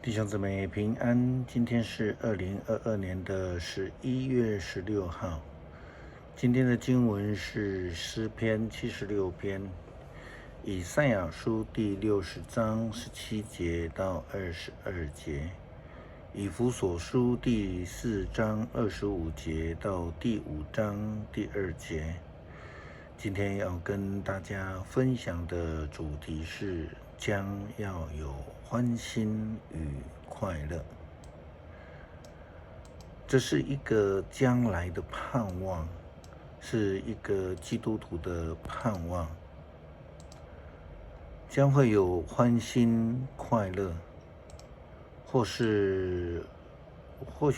弟兄姊妹平安，今天是2022年的11月16号。今天的经文是诗篇76篇，以赛亚书第60章17节到22节，以弗所书第4章25节到第5章第2节。今天要跟大家分享的主题是将要有欢欣与快乐。这是一个将来的盼望，是一个基督徒的盼望，将会有欢欣快乐，或许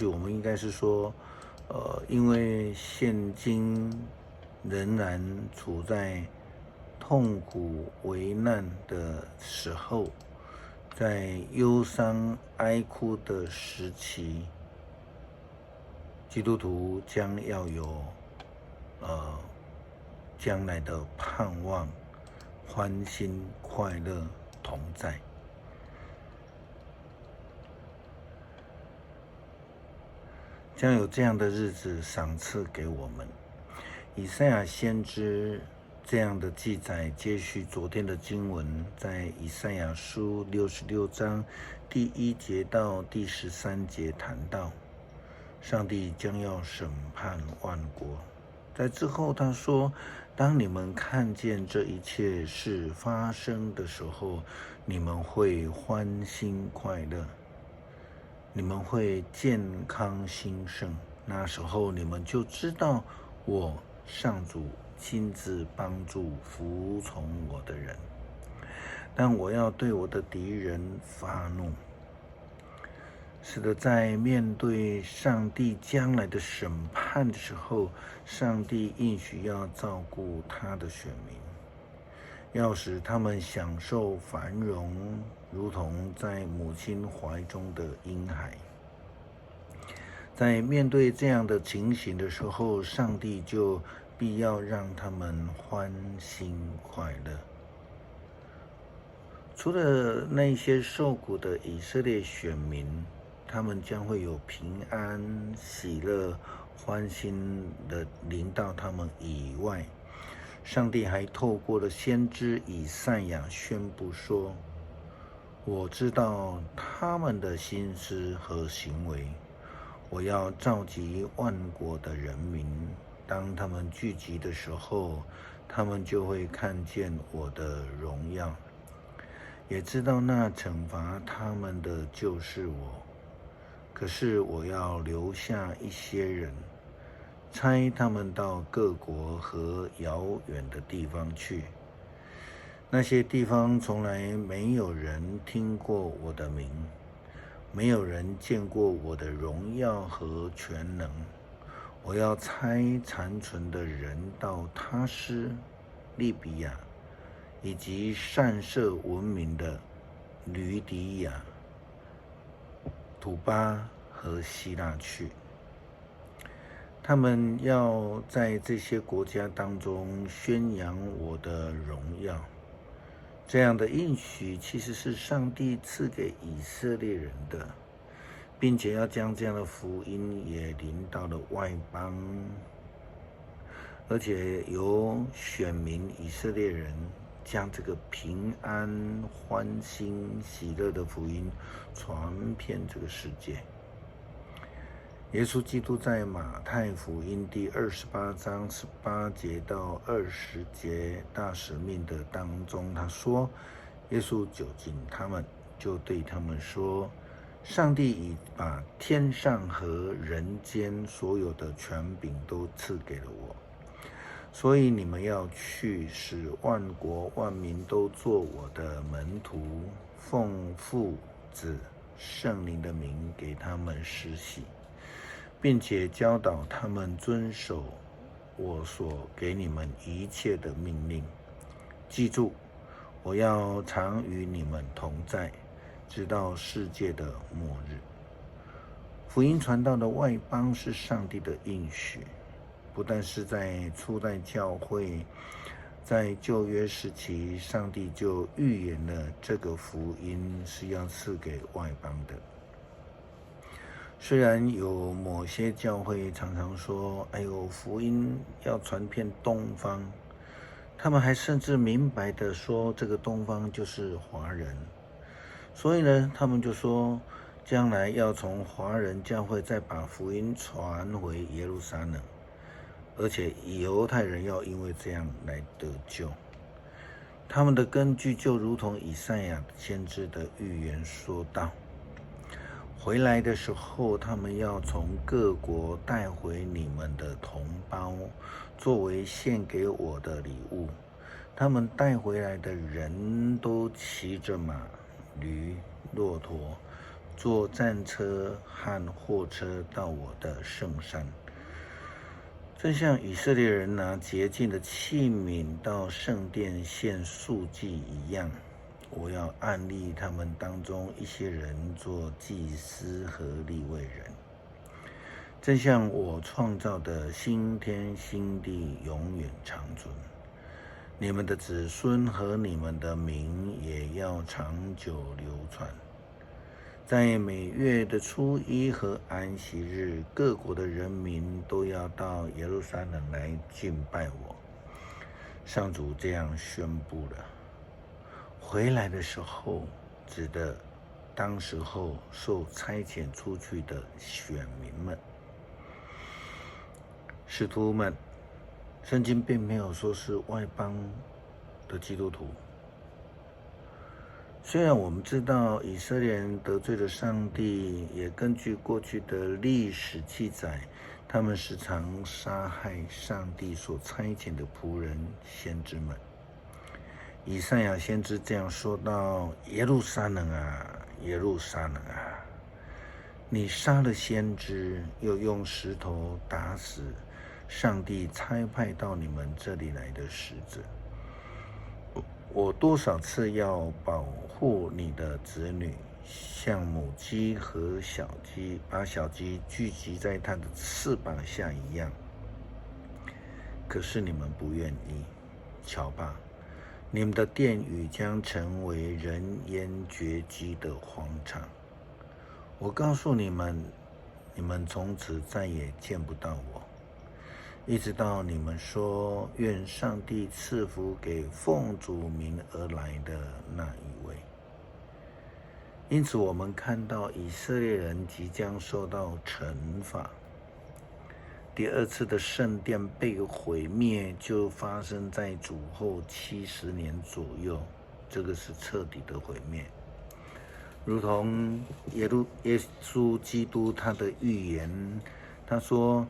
我们应该是说，因为现今仍然处在痛苦危难的时候，在忧伤哀哭的时期，基督徒将要有将来的盼望，欢欣快乐同在。将有这样的日子赏赐给我们。以赛亚先知这样的记载，接续昨天的经文，在以赛亚书66章第1节到第13节谈到，上帝将要审判万国。在之后他说，当你们看见这一切事发生的时候，你们会欢欣快乐，你们会健康兴盛，那时候你们就知道我上主亲自帮助服从我的人，但我要对我的敌人发怒。是的，在面对上帝将来的审判的时候，上帝应许要照顾他的选民，要使他们享受繁荣，如同在母亲怀中的婴孩。在面对这样的情形的时候，上帝就必要让他们欢欣快乐。除了那些受苦的以色列选民，他们将会有平安、喜乐、欢欣的临到他们以外，上帝还透过了先知以赛亚宣布说，我知道他们的心思和行为，我要召集万国的人民，当他们聚集的时候，他们就会看见我的荣耀，也知道那惩罚他们的就是我。可是我要留下一些人，差他们到各国和遥远的地方去，那些地方从来没有人听过我的名，没有人见过我的荣耀和全能。我要差残存的人到他施、利比亚，以及善射闻名的吕底亚、土巴和希腊去。他们要在这些国家当中宣扬我的荣耀。这样的应许其实是上帝赐给以色列人的，并且要将这样的福音也临到了外邦，而且由选民以色列人将这个平安、欢欣、喜乐的福音传遍这个世界。耶稣基督在马太福音第28章18节到20节大使命的当中，他说，耶稣就近他们，就对他们说，上帝已把天上和人间所有的权柄都赐给了我，所以你们要去，使万国万民都做我的门徒，奉父子圣灵的名给他们施洗，并且教导他们遵守我所给你们一切的命令。记住，我要常与你们同在，直到世界的末日。福音传到的外邦是上帝的应许，不但是在初代教会在旧约时期，上帝就预言了这个福音是要赐给外邦的。虽然有某些教会常常说：“哎呦，福音要传遍东方。”他们还甚至明白的说，这个东方就是华人。所以呢，他们就说，将来要从华人教会再把福音传回耶路撒冷，而且犹太人要因为这样来得救。他们的根据就如同以赛亚先知的预言说道：回来的时候，他们要从各国带回你们的同胞，作为献给我的礼物。他们带回来的人都骑着马、驴、骆驼，坐战车和货车到我的圣山，正像以色列人拿洁净的器皿到圣殿献素祭一样。我要按立他们当中一些人做祭司和利未人，正像我创造的新天新地永远长存。你们的子孙和你们的名也要长久流传。在每月的初一和安息日，各国的人民都要到耶路撒冷来敬拜我。上主这样宣布了。回来的时候，指的当时候受差遣出去的选民们、使徒们。圣经并没有说是外邦的基督徒。虽然我们知道以色列人得罪了上帝，也根据过去的历史记载，他们时常杀害上帝所差遣的仆人先知们。以赛亚先知这样说道：耶路撒冷啊，耶路撒冷啊，你杀了先知，又用石头打死上帝差派到你们这里来的使者。我多少次要保护你的子女，像母鸡和小鸡把小鸡聚集在它的翅膀下一样，可是你们不愿意。瞧吧，你们的殿宇将成为人烟绝迹的荒场。我告诉你们，你们从此再也见不到我，一直到你们说愿上帝赐福给奉主名而来的那一位。因此我们看到以色列人即将受到惩罚。第二次的圣殿被毁灭就发生在主后70年左右，这个是彻底的毁灭。如同耶稣基督他的预言，他说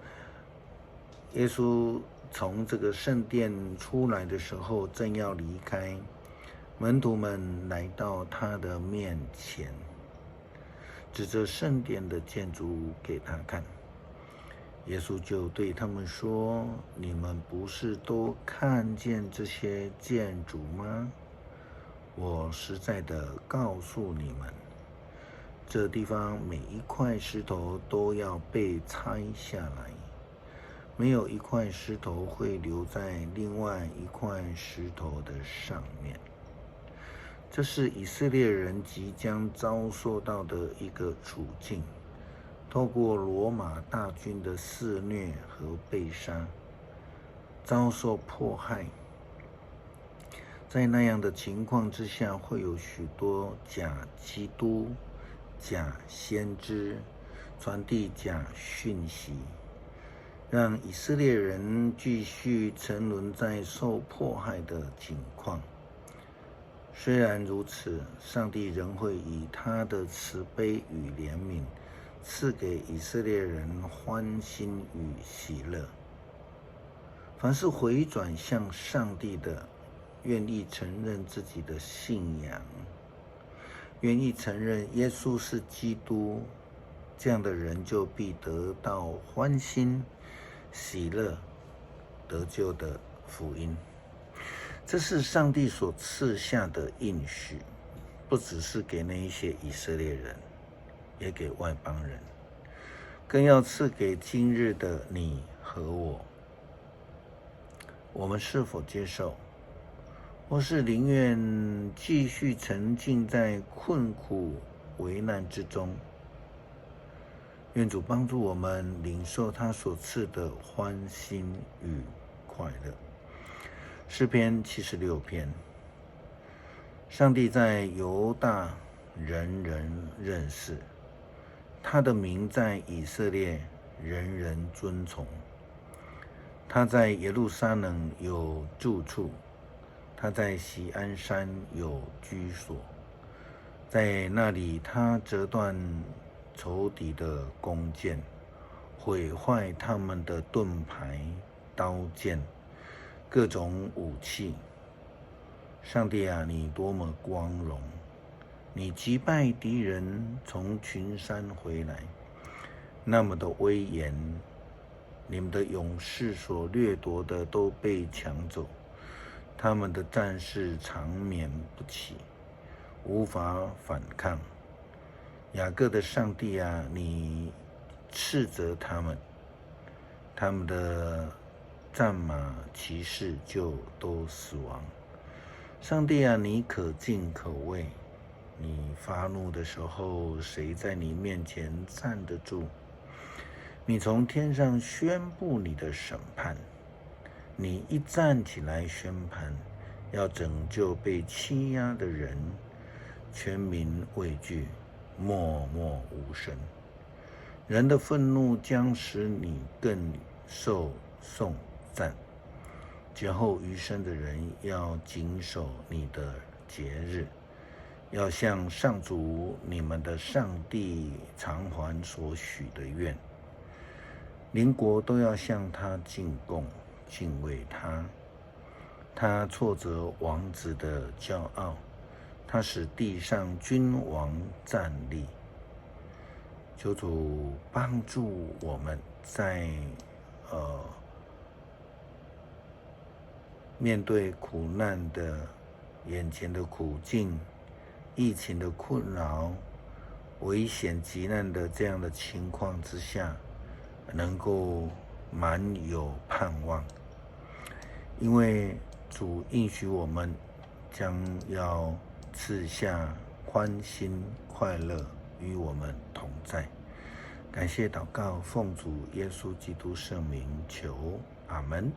耶稣从这个圣殿出来的时候，正要离开，门徒们来到他的面前，指着圣殿的建筑物给他看。耶稣就对他们说：你们不是都看见这些建筑吗？我实在的告诉你们，这地方每一块石头都要被拆下来，没有一块石头会留在另外一块石头的上面。这是以色列人即将遭受到的一个处境。透过罗马大军的肆虐和被杀，遭受迫害。在那样的情况之下，会有许多假基督、假先知传递假讯息，让以色列人继续沉沦在受迫害的境况。虽然如此，上帝仍会以他的慈悲与怜悯赐给以色列人欢欣与喜乐。凡是回转向上帝的，愿意承认自己的信仰，愿意承认耶稣是基督，这样的人就必得到欢欣、喜乐、得救的福音。这是上帝所赐下的应许，不只是给那一些以色列人，也给外邦人，更要赐给今日的你和我。我们是否接受？或是宁愿继续沉浸在困苦危难之中。愿主帮助我们领受他所赐的欢欣与快乐。诗篇76篇，上帝在犹大人人认识，他的名在以色列人人尊崇。他在耶路撒冷有住处，他在锡安山有居所，在那里他折断仇敌的弓箭，毁坏他们的盾牌、刀剑、各种武器。上帝啊，你多么光荣！你击败敌人，从群山回来，那么的威严。你们的勇士所掠夺的都被抢走，他们的战士长眠不起，无法反抗。雅各的上帝啊，你斥责他们，他们的战马骑士就都死亡。上帝啊，你可敬可畏，你发怒的时候，谁在你面前站得住？你从天上宣布你的审判，你一站起来宣判，要拯救被欺压的人，全民畏惧，默默无声。人的愤怒将使你更受颂赞，劫后余生的人要谨守你的节日，要向上主你们的上帝偿还所许的愿。邻国都要向他进贡，敬畏他。他挫折王子的骄傲，他使地上君王站立。求主帮助我们在面对苦难的眼前的苦境、疫情的困扰、危险急难的这样的情况之下，能够满有盼望，因为主应许我们将要赐下欢欣快乐与我们同在。感谢祷告，奉主耶稣基督圣名求，阿们。